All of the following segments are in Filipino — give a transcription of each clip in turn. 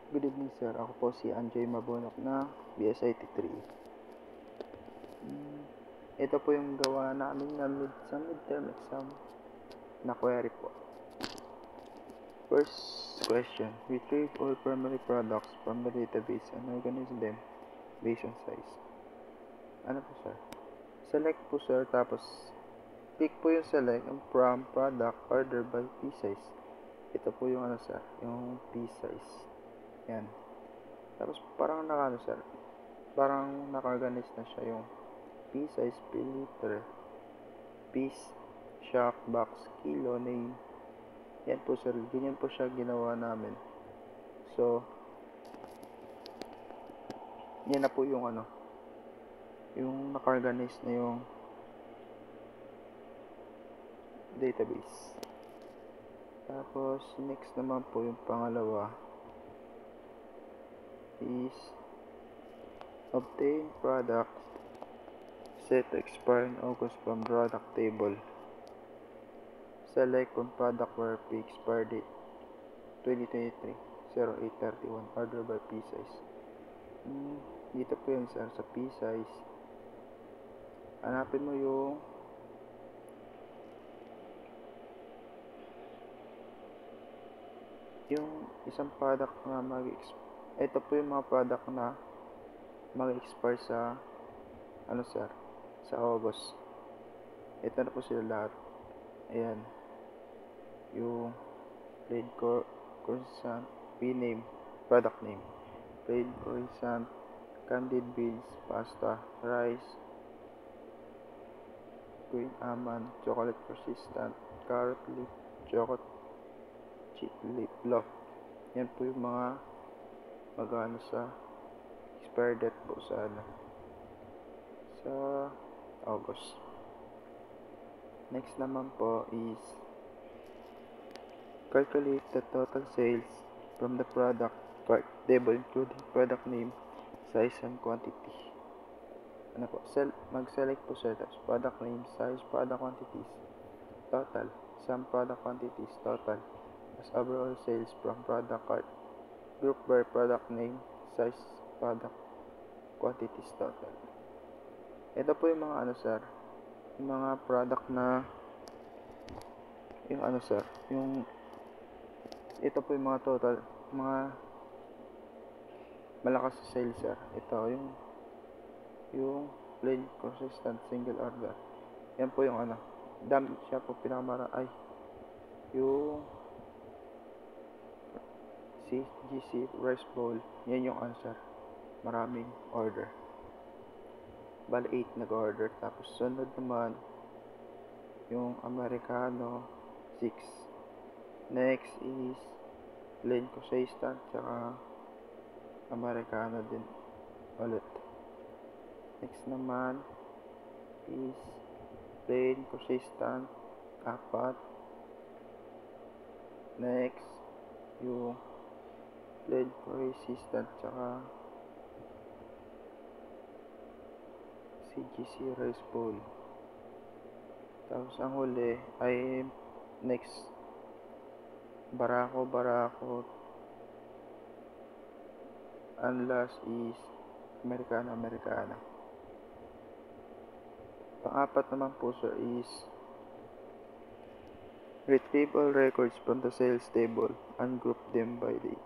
Good evening sir, ako po si Anjoy Mabonok na BSIT 3. Ito po yung gawa namin na midterm exam na query po. First question, retrieve all primary products from the database and organize them based on size. Ano po sir? Select po sir, tapos click po yung select from product order by P size. Ito po yung ano sir, yung P size. Yan. Tapos parang sir, parang naka-organize na siya yung P size, P liter, piece, shock, box, kilo, name. Yan po sir, ganyan po siya ginawa namin. So, yan na po yung ano, yung naka-organize na yung database. Tapos, next naman po yung pangalawa is obtain products set to expire in August from product table. Select kung product where P expire date 2023 0831 order by P size. Dito po yun sir, sa P size. Hanapin mo yung isang product na ito po yung mga product na mag-expire sa ano sir, sa August. Ito na po sila lahat. Ayan, yung plain croissant, P-name, product name, plain croissant, candied beans, pasta, rice, green almond, chocolate persistent, carrot leaf, chocolate chip lip loaf. Yan po yung mga magano sa expire date po sa August. Next naman po is calculate the total sales from the product cart table including product name, size, and quantity. Ano po? Mag-select po sir, tapos product name, size, product quantities, total, some product quantities, total, as overall sales from product cart. Group by product name, size, product quantities, total. Ito po yung mga ano sir, yung mga product na yung ano sir, yung ito po yung mga total, mga malakas sa sales sir. Ito yung plain consistent single order. Yan po yung ano, dami siya po yung CGC rice bowl. Yan yung answer, maraming order, bali 8 nag-order. Tapos sunod naman yung Americano 6. Next is plain consistent tsaka Americano din ulit. Next naman is plain consistent 4. Next yung plain consistent tsaka CGC rice bowl. Tapos ang huli ay next Barako. And last is Americano. Pang-apat naman po sir is retrieve all records from the sales table and group them by date.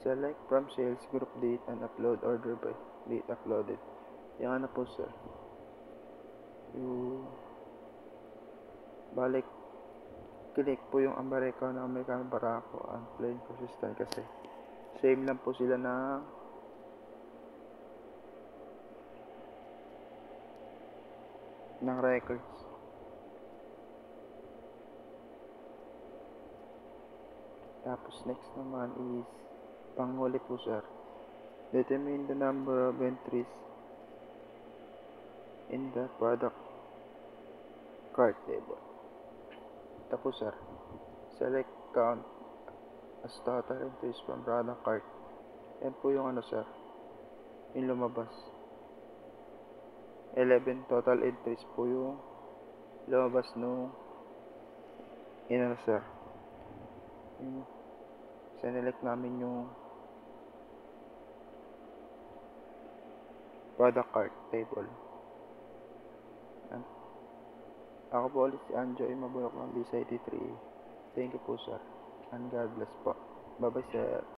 Select from sales group date and upload order by date uploaded. Yan na po sir. Yung balik click po yung Americano Barako and plain consistent kasi same lang po sila ng records. Tapos next naman is panghuli po sir, determine the number of entries in the product cart table. Ito po sir, select count as total entries from product cart. Yan po yung ano sir, yung lumabas. 11 total entries po yung lumabas nung sir, yung Sinelect namin yung product cart table. Yan. Ako po ulit si Anjoy Mabulok ng B93. Thank you po, sir. And God bless po. Bye-bye, sir.